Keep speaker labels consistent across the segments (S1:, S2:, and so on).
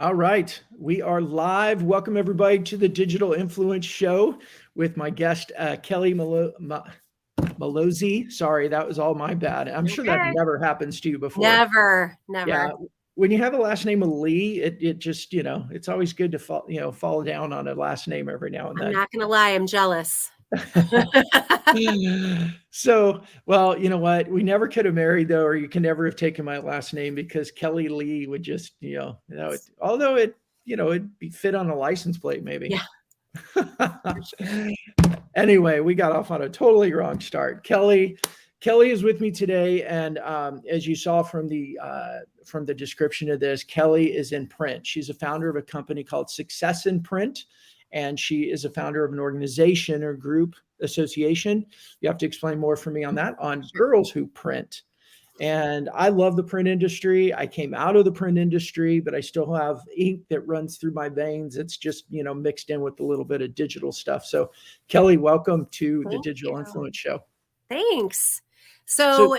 S1: All right, we are live. Welcome everybody to the Digital Influence Show with my guest Kelly Malozzi. Sorry, that was all my bad. I'm sure that
S2: Okay.
S1: never happens to you before.
S2: Never,
S1: Yeah,
S2: never.
S1: when you have a last name of Lee, it just it's always good to fall down on a last name every now and
S2: I'm
S1: then.
S2: not gonna lie, I'm jealous.
S1: So, well, you know what? We never could have married though, or you can never have taken my last name because Kelly Lee would just, although it'd be fit on a license plate maybe.
S2: Yeah, for sure.
S1: Anyway, we got off on a totally wrong start. Kelly is with me today, and as you saw from the description of this, Kelly is in print. She's a founder of a company called Success in Print, and she is a founder of an organization or group association. You have to explain more for me on that, on
S2: Sure.
S1: Girls Who Print. And I love the print industry. I came out of the print industry, but I still have ink that runs through my veins. It's just, mixed in with a little bit of digital stuff. So, Kelly, welcome to the
S2: Thank
S1: Digital
S2: you.
S1: Influence Show.
S2: Thanks.
S1: So,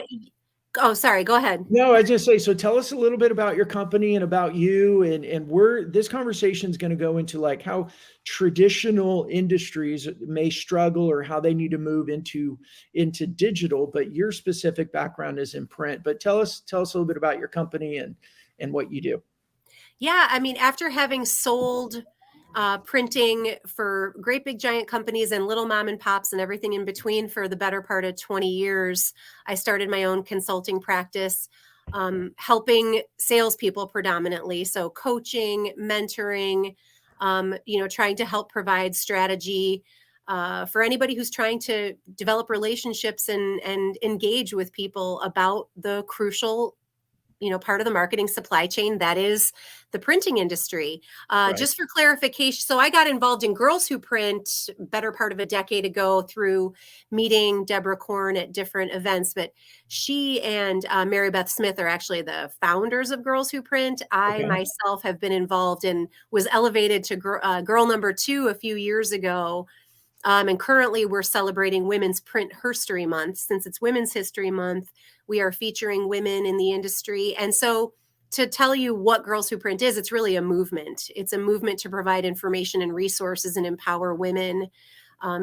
S2: So, oh, sorry, go ahead.
S1: no, I just say, so tell us a little bit about your company and about you, and where this conversation is going to go into like how traditional industries may struggle or how they need to move into digital, but your specific background is in print. But tell us a little bit about your company and what you do.
S2: Yeah, I mean, after having sold printing for great big giant companies and little mom and pops and everything in between for the better part of 20 years, I started my own consulting practice, helping salespeople predominantly. So coaching, mentoring, trying to help provide strategy for anybody who's trying to develop relationships and engage with people about the crucial part of the marketing supply chain that is the printing industry.
S1: Right.
S2: Just for clarification, so I got involved in Girls Who Print better part of a decade ago through meeting Deborah Korn at different events, but she and Mary Beth Smith are actually the founders of Girls Who Print. I myself have been involved and was elevated to girl number 2 a few years ago. And currently we're celebrating Women's Print History Month. Since it's Women's History Month, we are featuring women in the industry. And so to tell you what Girls Who Print is, it's really a movement. It's a movement to provide information and resources and empower women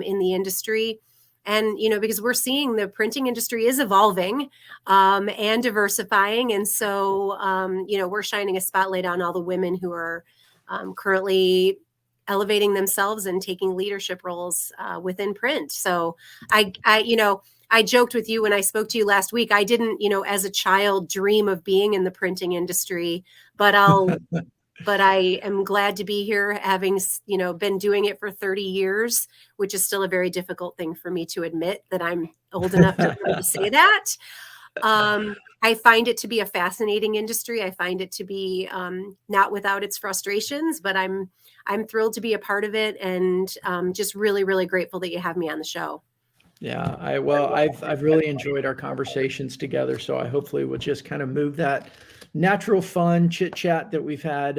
S2: in the industry. And, because we're seeing the printing industry is evolving and diversifying. And so, we're shining a spotlight on all the women who are currently elevating themselves and taking leadership roles within print. So I joked with you when I spoke to you last week. I didn't, as a child dream of being in the printing industry, but I am glad to be here having, been doing it for 30 years, which is still a very difficult thing for me to admit that I'm old enough to be able to say that. I find it to be a fascinating industry. I find it to be not without its frustrations, but I'm thrilled to be a part of it, and just really, really grateful that you have me on the show.
S1: Yeah, I've really enjoyed our conversations together. So I hopefully will just kind of move that natural fun chit chat that we've had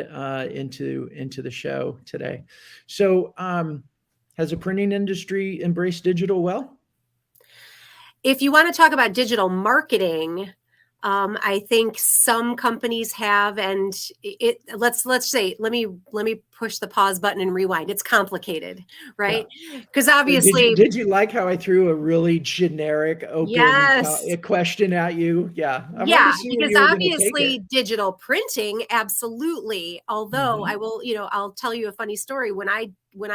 S1: into the show today. So has the printing industry embraced digital well?
S2: If you want to talk about digital marketing, I think some companies have, and let's say, let me push the pause button and rewind. It's complicated, right? Because obviously,
S1: did you like how I threw a really generic, open
S2: yes,
S1: question at you? Yeah, I wanted
S2: yeah,
S1: to see where
S2: because
S1: you were going to take
S2: obviously
S1: it.
S2: digital printing, absolutely. Although I will, I'll tell you a funny story. When I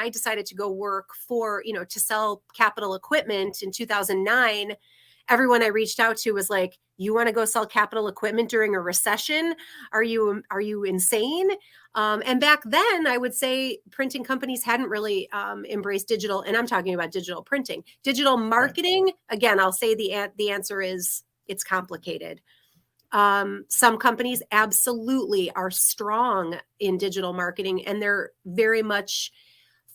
S2: decided to go work for, to sell capital equipment in 2009, everyone I reached out to was like, "You want to go sell capital equipment during a recession? Are you insane?" And back then, I would say printing companies hadn't really embraced digital, and I'm talking about digital printing. Digital marketing, again, I'll say the answer is it's complicated. Some companies absolutely are strong in digital marketing, and they're very much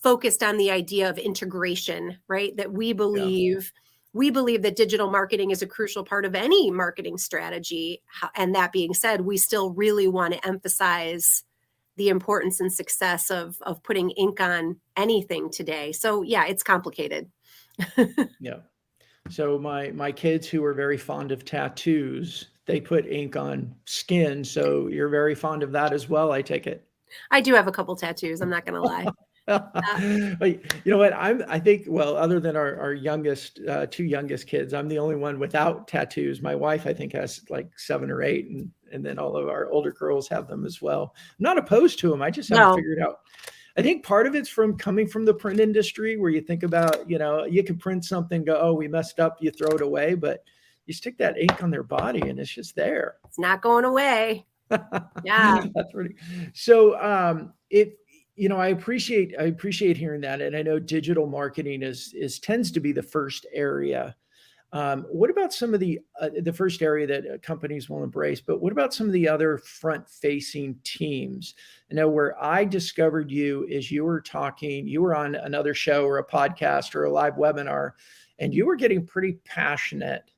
S2: focused on the idea of integration, right? That we believe that digital marketing is a crucial part of any marketing strategy. And that being said, we still really want to emphasize the importance and success of putting ink on anything today. So yeah, it's complicated.
S1: Yeah. So my kids who are very fond of tattoos, they put ink on skin. So you're very fond of that as well, I take it.
S2: I do have a couple tattoos. I'm not going to lie.
S1: You know what? I think, well, other than our youngest, two youngest kids, I'm the only one without tattoos. My wife, I think, has like 7 or 8, and then all of our older girls have them as well. I'm not opposed to them. I just haven't
S2: No,
S1: figured out. I think part of it's from coming from the print industry where you think about, you can print something, go, oh, we messed up, you throw it away, but you stick that ink on their body and it's just there.
S2: it's not going away. Yeah.
S1: That's pretty. So, I appreciate hearing that. And I know digital marketing tends to be the first area. What about some of the first area that companies will embrace? But what about some of the other front-facing teams? I know where I discovered you is you were on another show or a podcast or a live webinar, and you were getting pretty passionate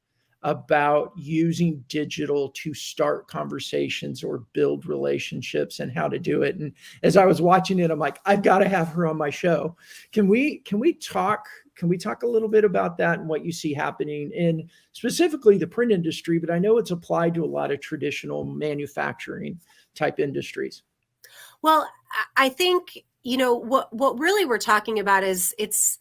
S1: about using digital to start conversations or build relationships and how to do it. And as I was watching it, I'm like, I've got to have her on my show. Can we talk a little bit about that and what you see happening in specifically the print industry, but I know it's applied to a lot of traditional manufacturing type industries.
S2: Well, I think, what really we're talking about is it's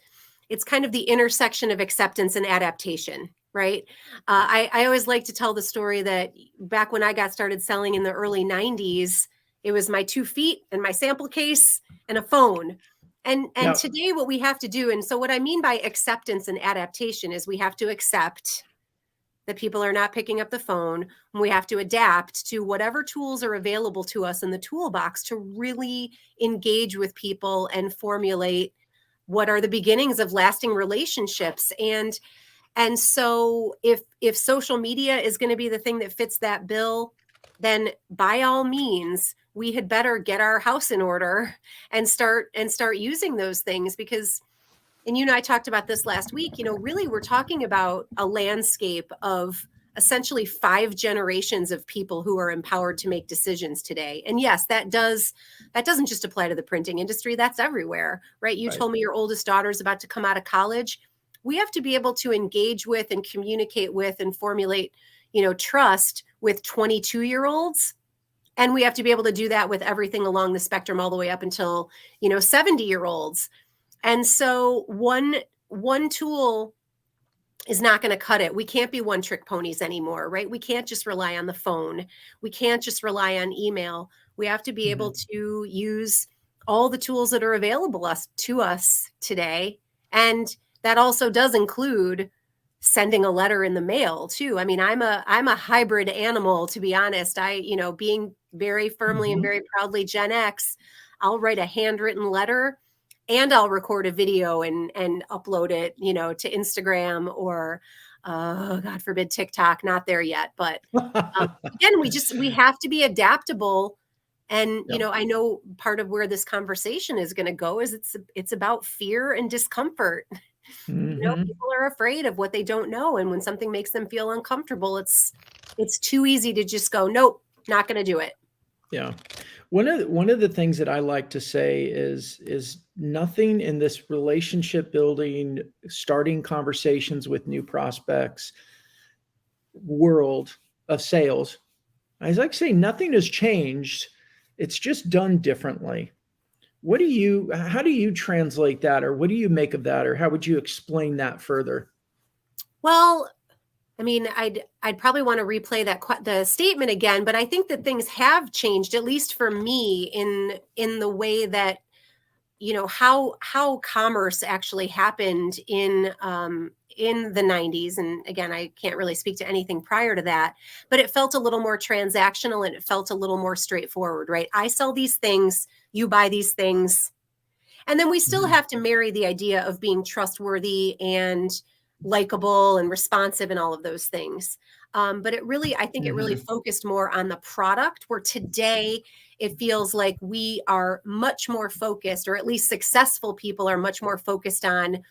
S2: kind of the intersection of acceptance and adaptation, right? I always like to tell the story that back when I got started selling in the early 90s, it was my 2 feet and my sample case and a phone. And
S1: Yeah.
S2: Today what we have to do, and so what I mean by acceptance and adaptation is we have to accept that people are not picking up the phone. And we have to adapt to whatever tools are available to us in the toolbox to really engage with people and formulate what are the beginnings of lasting relationships. And so if social media is going to be the thing that fits that bill, then by all means, we had better get our house in order and start using those things because, and you and I talked about this last week, really we're talking about a landscape of essentially 5 generations of people who are empowered to make decisions today. And yes, that doesn't just apply to the printing industry. That's everywhere, right? You told me your oldest daughter is about to come out of college. We have to be able to engage with and communicate with and formulate, trust with 22-year-olds. And we have to be able to do that with everything along the spectrum all the way up until, 70-year-olds. And so one tool is not going to cut it. We can't be one-trick ponies anymore, right? We can't just rely on the phone. We can't just rely on email. We have to be able to use all the tools that are available to us today. And that also does include sending a letter in the mail too. I mean, I'm a hybrid animal, to be honest. Being very firmly and very proudly Gen X, I'll write a handwritten letter and I'll record a video and upload it, to Instagram or, God forbid, TikTok. Not there yet, but again, we have to be adaptable. And I know part of where this conversation is going to go is it's about fear and discomfort. People are afraid of what they don't know, and when something makes them feel uncomfortable, it's too easy to just go, nope, not going to do it.
S1: Yeah. One of the things that I like to say is nothing in this relationship building, starting conversations with new prospects world of sales. I like to say nothing has changed. It's just done differently. How do you translate that, or what do you make of that, or how would you explain that further?
S2: Well, I mean, I'd probably want to replay the statement again, but I think that things have changed, at least for me, in the way that, how commerce actually happened in the 90s. And again, I can't really speak to anything prior to that, but it felt a little more transactional and it felt a little more straightforward, right? I sell these things, you buy these things. And then we still have to marry the idea of being trustworthy and likable and responsive and all of those things. But I think it really focused more on the product, where today it feels like we are much more focused, or at least successful people are much more focused on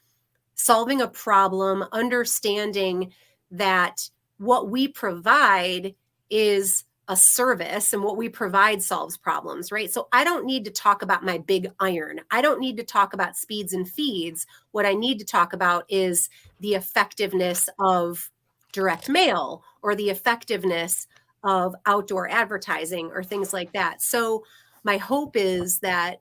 S2: solving a problem, understanding that what we provide is a service and what we provide solves problems, right? So I don't need to talk about my big iron. I don't need to talk about speeds and feeds. What I need to talk about is the effectiveness of direct mail or the effectiveness of outdoor advertising or things like that. So my hope is that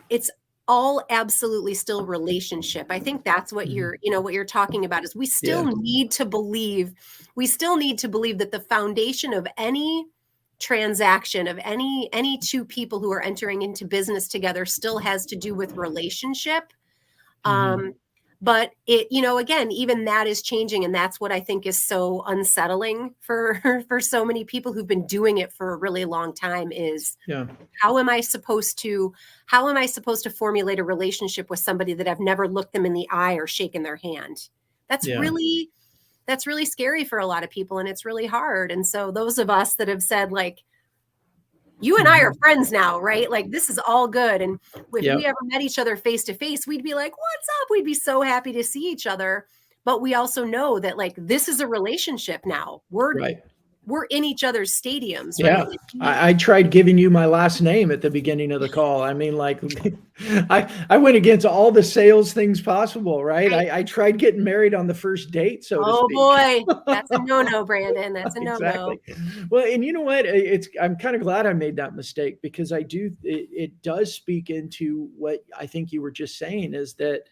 S2: it's all absolutely still relationship. I think that's what what you're talking about is we still need to believe that the foundation of any transaction of any two people who are entering into business together still has to do with relationship. But it, again, even that is changing. And that's what I think is so unsettling for so many people who've been doing it for a really long time is how am I supposed to formulate a relationship with somebody that I've never looked them in the eye or shaken their hand? That's really scary for a lot of people. And it's really hard. And so those of us that have said like, you and I are friends now, right? Like this is all good. And if we ever met each other face to face, we'd be like, what's up? We'd be so happy to see each other. But we also know that like, this is a relationship now. We're in each other's stadiums, right?
S1: Yeah. I tried giving you my last name at the beginning of the call. I mean, like I went against all the sales things possible, right? I tried getting married on the first date, so to speak.
S2: Oh boy, that's a no-no, Brandon. That's a no-no.
S1: Exactly. Well, and you know what? I'm kind of glad I made that mistake because it does speak into what I think you were just saying is that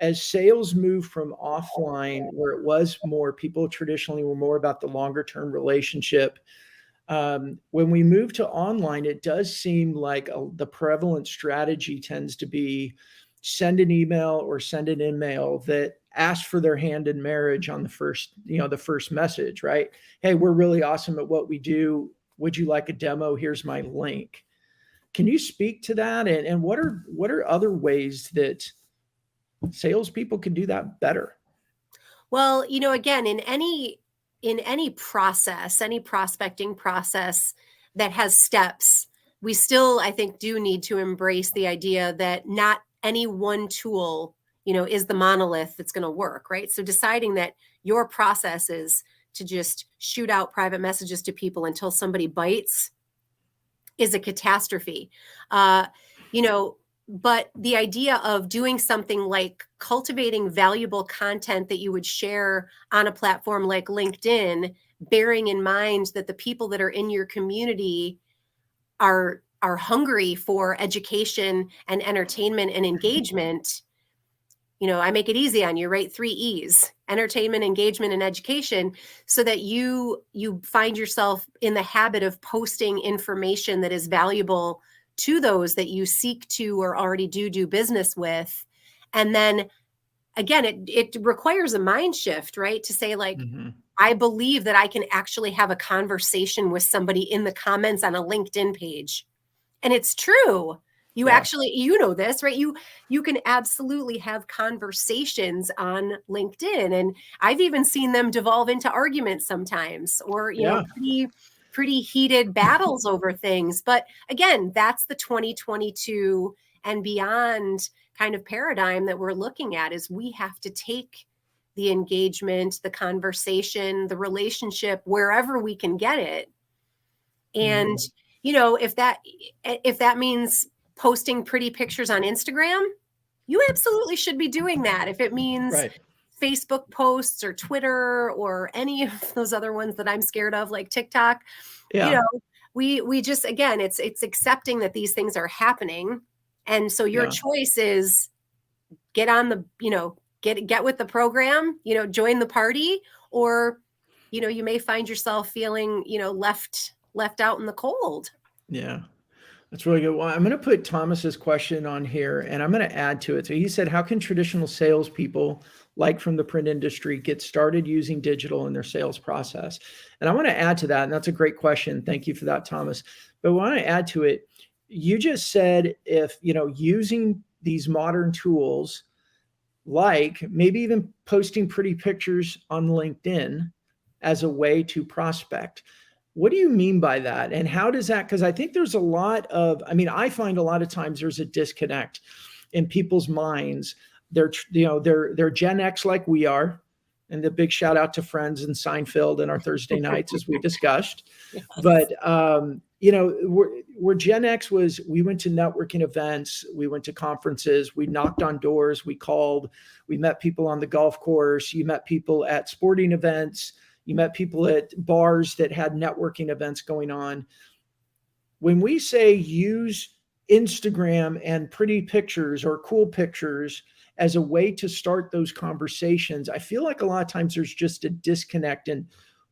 S1: as sales move from offline, where it was more, people traditionally were more about the longer term relationship. When we move to online, it does seem like the prevalent strategy tends to be send an email or send an email that asks for their hand in marriage on the first message, right? Hey, we're really awesome at what we do. Would you like a demo? Here's my link. Can you speak to that? And what are other ways that salespeople can do that better?
S2: Well, again, in any process, any prospecting process that has steps, we still, I think, do need to embrace the idea that not any one tool, is the monolith that's going to work, right? So deciding that your process is to just shoot out private messages to people until somebody bites is a catastrophe. But the idea of doing something like cultivating valuable content that you would share on a platform like LinkedIn, bearing in mind that the people that are in your community are hungry for education and entertainment and engagement. I make it easy on you, right? 3 E's: entertainment, engagement, and education, so that you find yourself in the habit of posting information that is valuable to those that you seek to or already do business with. And then again, it requires a mind shift, right? To say like, I believe that I can actually have a conversation with somebody in the comments on a LinkedIn page. And it's true. You actually, this, right? You can absolutely have conversations on LinkedIn. And I've even seen them devolve into arguments sometimes, or, pretty heated battles over things. But again, that's the 2022 and beyond kind of paradigm that we're looking at is we have to take the engagement, the conversation, the relationship, wherever we can get it. And, if that means posting pretty pictures on Instagram, you absolutely should be doing that. If it means Facebook posts or Twitter or any of those other ones that I'm scared of, like TikTok, we just, again, it's accepting that these things are happening. And so your choice is get on the, get with the program, join the party, or, you may find yourself feeling, left out in the cold.
S1: Yeah. That's really good. Well, I'm going to put Thomas's question on here and I'm going to add to it. So he said, how can traditional salespeople, like from the print industry, get started using digital in their sales process? And I want to add to that. And that's a great question. Thank you for that, Thomas. But I want to add to it. You just said if, using these modern tools, like maybe even posting pretty pictures on LinkedIn as a way to prospect. What do you mean by that? And how does that, because I think there's a lot of, I find a lot of times there's a disconnect in people's minds. They're Gen X like we are. And the big shout out to Friends and Seinfeld and our Thursday nights, as we discussed. Yes. But, where Gen X was, we went to networking events, we went to conferences, we knocked on doors, we called, we met people on the golf course, you met people at sporting events, you met people at bars that had networking events going on. when we say use Instagram and pretty pictures or cool pictures as a way to start those conversations, I feel like a lot of times there's just a disconnect. And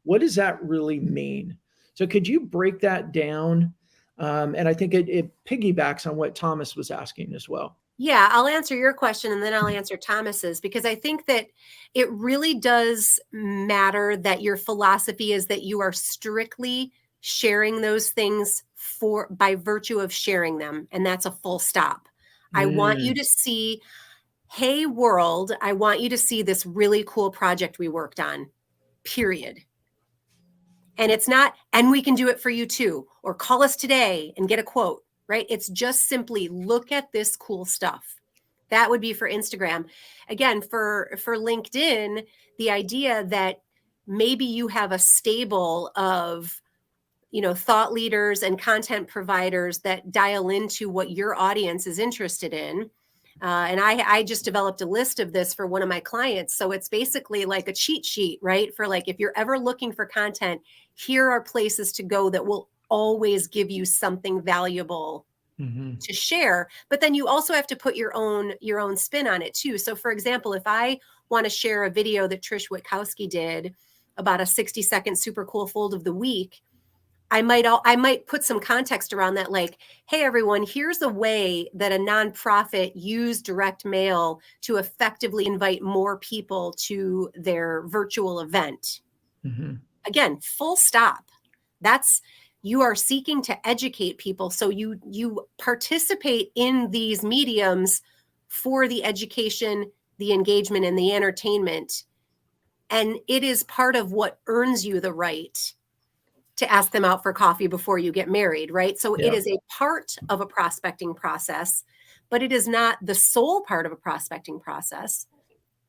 S1: what does that really mean? So could you break that down? And I think it piggybacks on what Thomas was asking as well.
S2: Yeah, I'll answer your question and then I'll answer Thomas's, because I think that it really does matter that your philosophy is that you are strictly sharing those things by virtue of sharing them. And that's a full stop. I want you to see, hey world, I want you to see this really cool project we worked on, period. And it's not, and we can do it for you too, or call us today and get a quote, right? It's just simply look at this cool stuff. That would be for Instagram. Again, for LinkedIn, the idea that maybe you have a stable of, thought leaders and content providers that dial into what your audience is interested in. And I just developed a list of this for one of my clients. So it's basically like a cheat sheet, right? For like, if you're ever looking for content, here are places to go that will always give you something valuable to share. But then you also have to put your own spin on it too. So for example, if I want to share a video that Trish Witkowski did about a 60-second super cool fold of the week, I might put some context around that, like, hey, everyone, here's a way that a nonprofit used direct mail to effectively invite more people to their virtual event. Again, full stop. You are seeking to educate people. So you participate in these mediums for the education, the engagement, and the entertainment. And it is part of what earns you the right to ask them out for coffee before you get married, right? So it is a part of a prospecting process, but it is not the sole part of a prospecting process.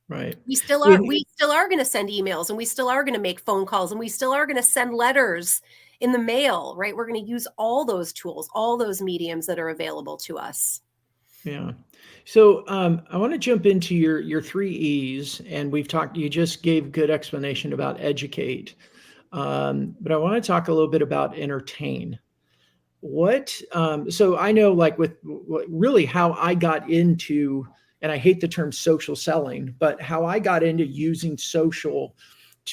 S1: Right.
S2: We still are going to send emails, and we still are going to make phone calls, and we still are going to send letters in the mail, right? We're going to use all those tools, all those mediums that are available to us.
S1: Yeah. So I want to jump into your 3 E's, and you just gave good explanation about educate. But I want to talk a little bit about entertain. So I know, like, with really how I got into, and I hate the term social selling, but how I got into using social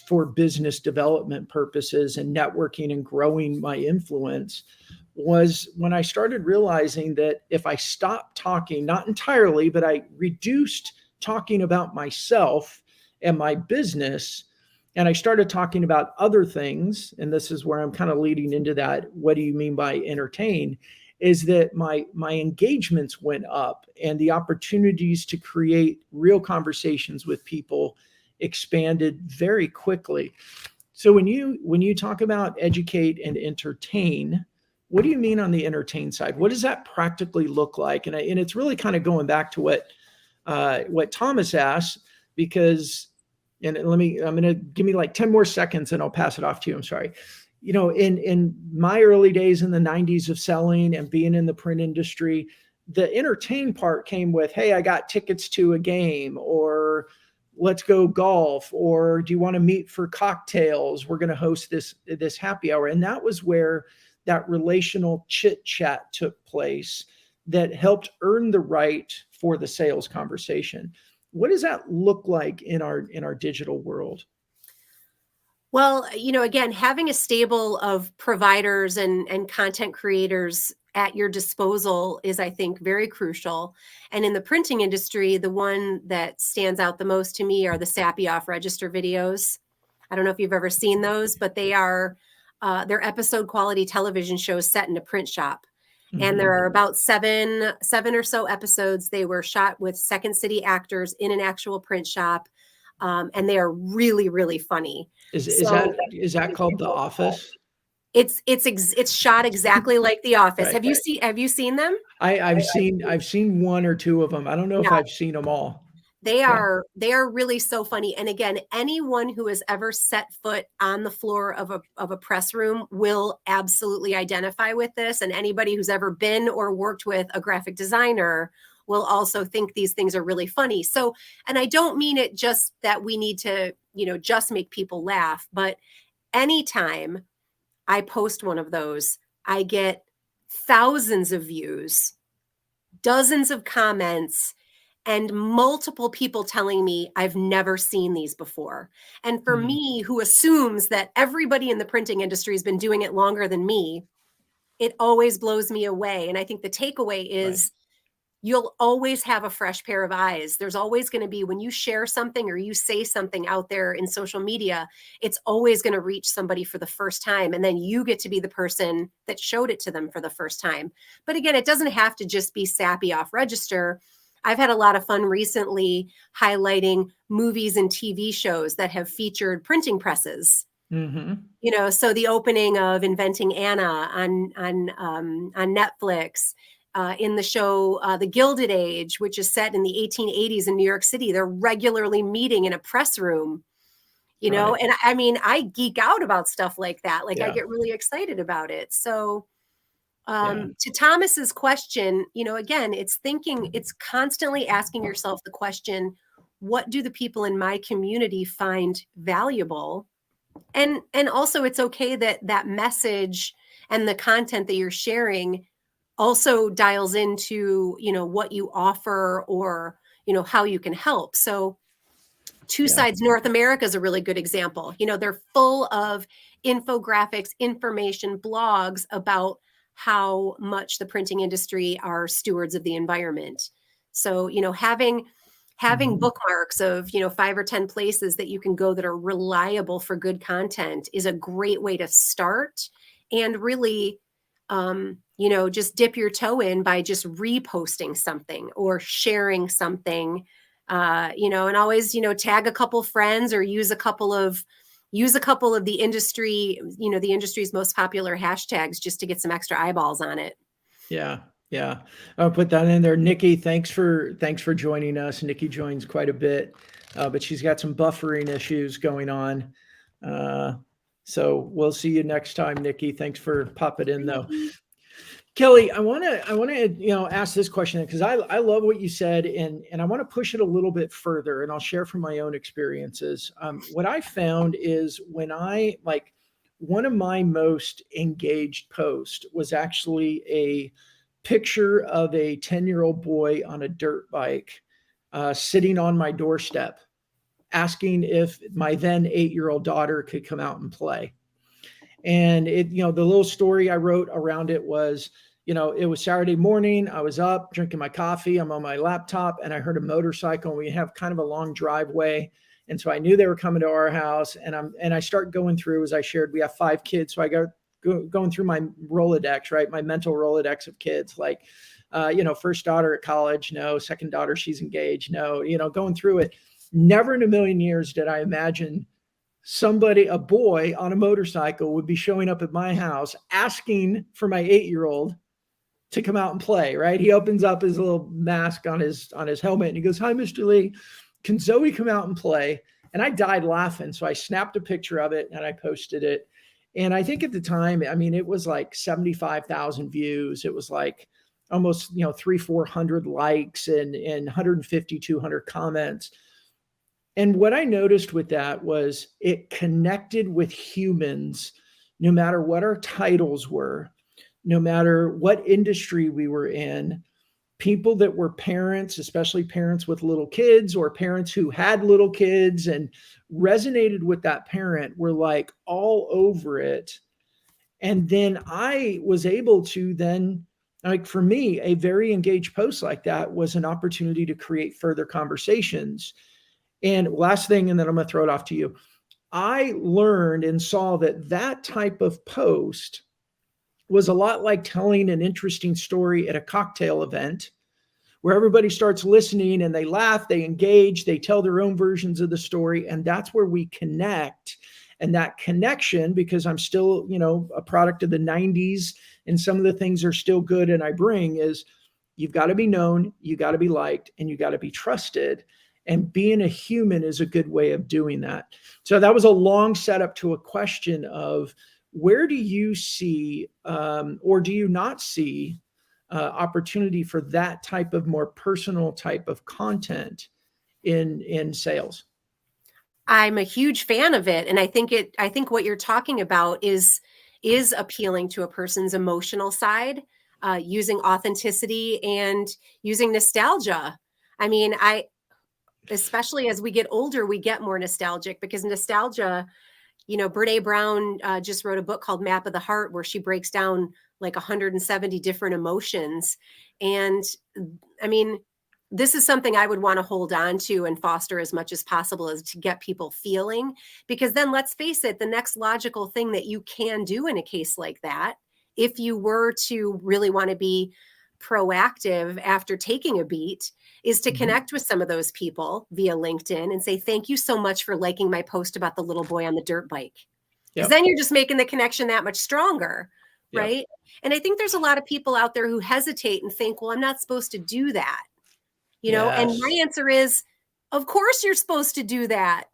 S1: for business development purposes and networking and growing my influence was when I started realizing that if I stopped talking, not entirely, but I reduced talking about myself and my business, and I started talking about other things, and this is where I'm kind of leading into that. What do you mean by entertain? Is that my engagements went up and the opportunities to create real conversations with people expanded very quickly. So when you talk about educate and entertain, what do you mean on the entertain side? What does that practically look like? And it's really kind of going back to what Thomas asked, because, and I'm going to give me like 10 more seconds and I'll pass it off to you. I'm sorry. In my early days in the 90s of selling and being in the print industry, the entertain part came with, hey, I got tickets to a game, or let's go golf, or do you want to meet for cocktails? We're going to host this happy hour. And that was where that relational chit chat took place that helped earn the right for the sales conversation. What does that look like in our digital world?
S2: Well, again, having a stable of providers and content creators at your disposal is, I think, very crucial. And in the printing industry, the one that stands out the most to me are the Sappy Off Register videos. I don't know if you've ever seen those, but they're episode quality television shows set in a print shop. And there are about seven or so episodes. They were shot with Second City actors in an actual print shop. And they are really, really funny.
S1: Is that called The Office?
S2: It's shot exactly like The Office.
S1: Right.
S2: Have you seen them?
S1: I've seen one or two of them. I don't know if I've seen them all.
S2: They are really so funny. And again, anyone who has ever set foot on the floor of a press room will absolutely identify with this. And anybody who's ever been or worked with a graphic designer will also think these things are really funny. So, and I don't mean it just that we need to, just make people laugh, but anytime I post one of those, I get thousands of views, dozens of comments, and multiple people telling me I've never seen these before. And for me, who assumes that everybody in the printing industry has been doing it longer than me, it always blows me away. And I think the takeaway is you'll always have a fresh pair of eyes. There's always going to be, when you share something or you say something out there in social media, it's always going to reach somebody for the first time. And then you get to be the person that showed it to them for the first time. But again, it doesn't have to just be sappy off register. I've had a lot of fun recently highlighting movies and TV shows that have featured printing presses. You know, so the opening of Inventing Anna on Netflix, in the show The Gilded Age, which is set in the 1880s in New York City, they're regularly meeting in a press room, you know, and I mean, I geek out about stuff like that. Like I get really excited about it. So to Thomas's question, you know, again, it's constantly asking yourself the question, what do the people in my community find valuable? And also it's okay that that message and the content that you're sharing also dials into, you know, what you offer or, you know, how you can help. So Two Sides North America is a really good example. You know, they're full of infographics, information, blogs about how much the printing industry are stewards of the environment. So, you know, having bookmarks of, you know, 5 or 10 places that you can go that are reliable for good content is a great way to start and really, you know, just dip your toe in by just reposting something or sharing something, you know, and always, you know, tag a couple friends or use a couple of the industry, you know, the industry's most popular hashtags just to get some extra eyeballs on it.
S1: Yeah. Yeah. I'll put that in there. Nikki, thanks for joining us. Nikki joins quite a bit, but she's got some buffering issues going on. So we'll see you next time, Nikki. Thanks for popping in though. Kelly, I want to, you know, ask this question because I love what you said and I want to push it a little bit further and I'll share from my own experiences. What I found is when one of my most engaged posts was actually a picture of a 10-year-old boy on a dirt bike sitting on my doorstep asking if my then 8-year-old daughter could come out and play. And it, you know, the little story I wrote around it was, you know, it was Saturday morning. I was up drinking my coffee. I'm on my laptop and I heard a motorcycle and we have kind of a long driveway. And so I knew they were coming to our house and I start going through, as I shared, we have 5 kids. So I going through my Rolodex, right? My mental Rolodex of kids, like, you know, first daughter at college. No. Second daughter, she's engaged. No, you know, going through it. Never in a million years did I imagine a boy on a motorcycle would be showing up at my house asking for my 8-year-old to come out and play, right? He opens up his little mask on his helmet and he goes, "Hi, Mr. Lee, can Zoe come out and play?" And I died laughing. So I snapped a picture of it and I posted it. And I think at the time, I mean, it was like 75,000 views. It was like almost, you know, 300-400 likes and 150-200 comments. And what I noticed with that was it connected with humans, no matter what our titles were, no matter what industry we were in, people that were parents, especially parents with little kids or parents who had little kids and resonated with that parent were like all over it. And then I was able to then, like for me, a very engaged post like that was an opportunity to create further conversations. And last thing, and then I'm going to throw it off to you. I learned and saw that type of post was a lot like telling an interesting story at a cocktail event where everybody starts listening and they laugh, they engage, they tell their own versions of the story. And that's where we connect. And that connection, because I'm still, you know, a product of the 90s and some of the things are still good and I bring is you've got to be known, you got to be liked, and you got to be trusted. And being a human is a good way of doing that. So that was a long setup to a question of where do you see or do you not see opportunity for that type of more personal type of content in sales?
S2: I'm a huge fan of it. And I think what you're talking about is appealing to a person's emotional side. using authenticity and using nostalgia. I mean, especially as we get older, we get more nostalgic because nostalgia, Brene Brown just wrote a book called Map of the Heart, where she breaks down like 170 different emotions. And I mean, this is something I would want to hold on to and foster as much as possible, is to get people feeling, because then let's face it, the next logical thing that you can do in a case like that, if you were to really want to be proactive after taking a beat, is to connect with some of those people via LinkedIn and say, thank you so much for liking my post about the little boy on the dirt bike. Because then you're just making the connection that much stronger, right? And I think there's a lot of people out there who hesitate and think, well, I'm not supposed to do that. And my answer is, of course you're supposed to do that.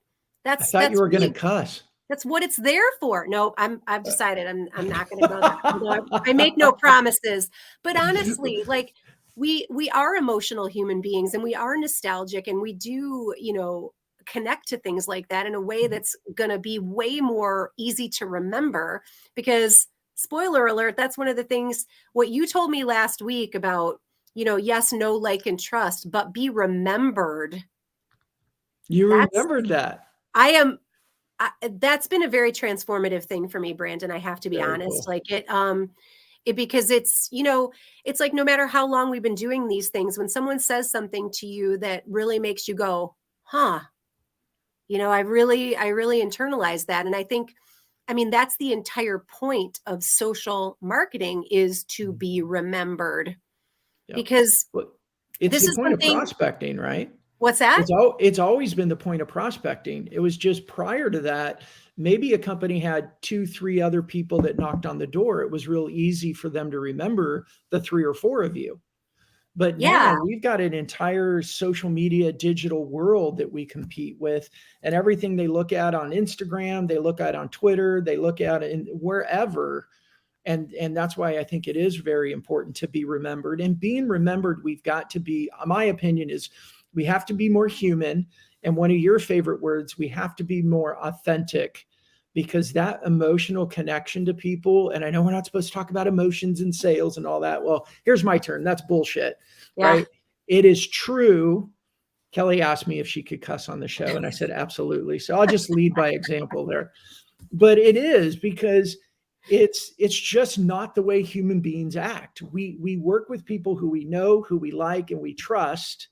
S1: I thought you were going to cuss.
S2: That's what it's there for. No, I've decided I'm not going to go there. I make no promises, but honestly, like we are emotional human beings, and we are nostalgic, and we do, connect to things like that in a way that's going to be way more easy to remember, because spoiler alert, that's one of the things, what you told me last week about, yes, no, like, and trust, but be remembered.
S1: You remembered that.
S2: That's been a very transformative thing for me, Brandon. I have to be honest. Cool. Like because it's, it's like, no matter how long we've been doing these things, when someone says something to you that really makes you go, huh, I really internalize that. And I think, that's the entire point of social marketing, is to be remembered. Because
S1: it's the point of prospecting, right?
S2: What's that?
S1: It's always been the point of prospecting. It was just prior to that, maybe a company had 2-3 other people that knocked on the door. It was real easy for them to remember the 3 or 4 of you. But now we've got an entire social media digital world that we compete with, and everything they look at on Instagram, they look at on Twitter, they look at it wherever. And that's why I think it is very important to be remembered. And being remembered, we've got to be, my opinion is, we have to be more human. And one of your favorite words, we have to be more authentic, because that emotional connection to people, and I know we're not supposed to talk about emotions and sales and all that. Well, here's my turn. That's bullshit, right? It is true. Kelly asked me if she could cuss on the show, and I said, absolutely. So I'll just lead by example there. But it is, because it's just not the way human beings act. We work with people who we know, who we like, and we trust,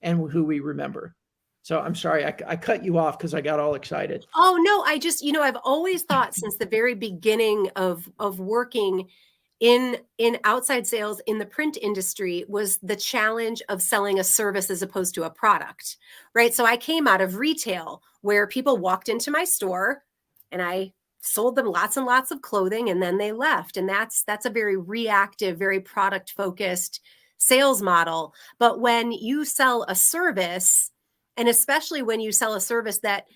S1: and who we remember. So I'm sorry, I cut you off because I got all excited.
S2: Oh, no, I just, I've always thought since the very beginning of working in outside sales in the print industry was the challenge of selling a service as opposed to a product, right? So I came out of retail, where people walked into my store and I sold them lots and lots of clothing, and then they left. And that's a very reactive, very product focused sales model. But when you sell a service, and especially when you sell a service that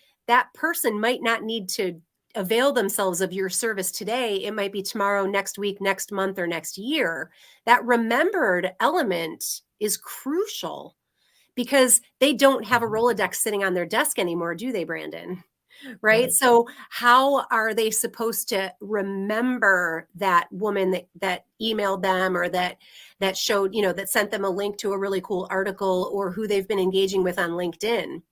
S2: person might not need to avail themselves of your service today, it might be tomorrow, next week, next month, or next year, that remembered element is crucial, because they don't have a Rolodex sitting on their desk anymore, do they, Brandon? Right. So how are they supposed to remember that woman that emailed them, or that showed, that sent them a link to a really cool article, or who they've been engaging with on LinkedIn?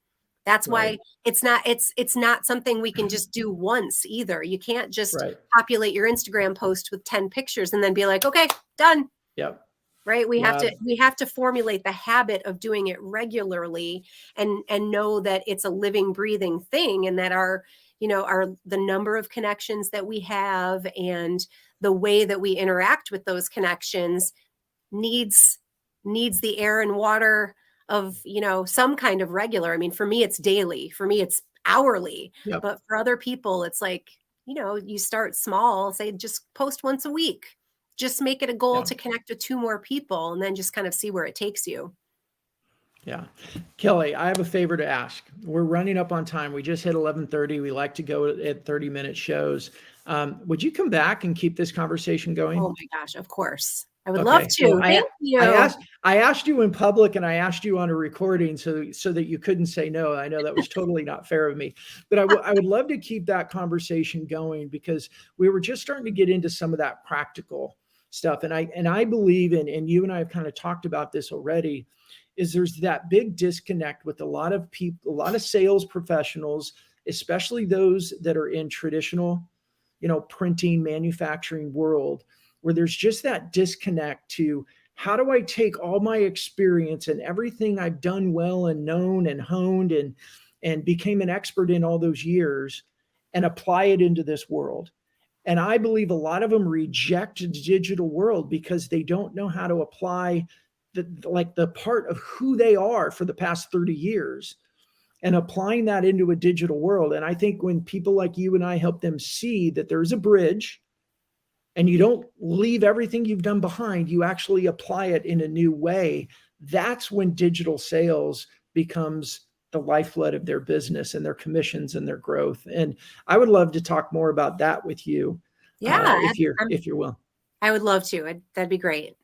S2: That's why it's not something we can just do once either. You can't just populate your Instagram post with 10 pictures and then be like, okay, done.
S1: Yep.
S2: Right. We have to formulate the habit of doing it regularly, and know that it's a living, breathing thing, and that the number of connections that we have and the way that we interact with those connections needs the air and water of, some kind of regular. I mean, for me, it's daily. For me, it's hourly. Yep. But for other people, it's like, you start small, say just post once a week. Just make it a goal to connect with 2 more people, and then just kind of see where it takes you.
S1: Yeah. Kelly, I have a favor to ask. We're running up on time. We just hit 11:30. We like to go at 30-minute shows. Would you come back and keep this conversation going?
S2: Oh my gosh, of course. I would love to. So Thank you.
S1: I asked you in public, and I asked you on a recording so that you couldn't say no. I know that was totally not fair of me, but I would love to keep that conversation going, because we were just starting to get into some of that practical. stuff. And I believe in, and you and I have kind of talked about this already, is there's that big disconnect with a lot of people, a lot of sales professionals, especially those that are in traditional, printing, manufacturing world, where there's just that disconnect to how do I take all my experience and everything I've done well and known and honed and became an expert in all those years and apply it into this world. And I believe a lot of them reject the digital world because they don't know how to apply the part of who they are for the past 30 years and applying that into a digital world. And I think when people like you and I help them see that there's a bridge and you don't leave everything you've done behind, you actually apply it in a new way, that's when digital sales becomes the lifeblood of their business and their commissions and their growth. And I would love to talk more about that with you.
S2: Yeah,
S1: if you're willing.
S2: I would love to. That'd be great.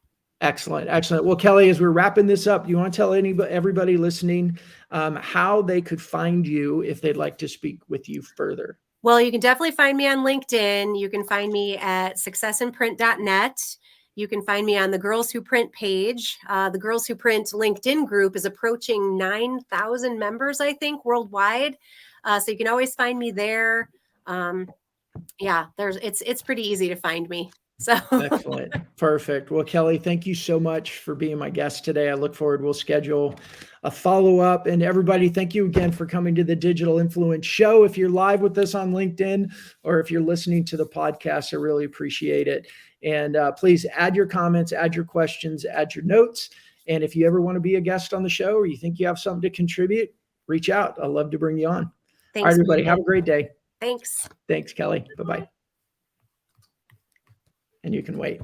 S1: Excellent. Well, Kelly, as we're wrapping this up, you want to tell everybody listening how they could find you if they'd like to speak with you further?
S2: Well, you can definitely find me on LinkedIn. You can find me at successinprint.net. You can find me on the Girls Who Print page. The Girls Who Print LinkedIn group is approaching 9,000 members, I think, worldwide. So you can always find me there. It's pretty easy to find me. So
S1: excellent. Perfect. Well, Kelly, thank you so much for being my guest today. I look forward. We'll schedule a follow-up. And everybody, thank you again for coming to the Digital Influence Show. If you're live with us on LinkedIn or if you're listening to the podcast, I really appreciate it. And please add your comments, add your questions, add your notes. And if you ever want to be a guest on the show or you think you have something to contribute, reach out. I'd love to bring you on.
S2: Thanks,
S1: all right, everybody. Have a great day.
S2: Thanks.
S1: Thanks, Kelly. Bye-bye. And you can wait.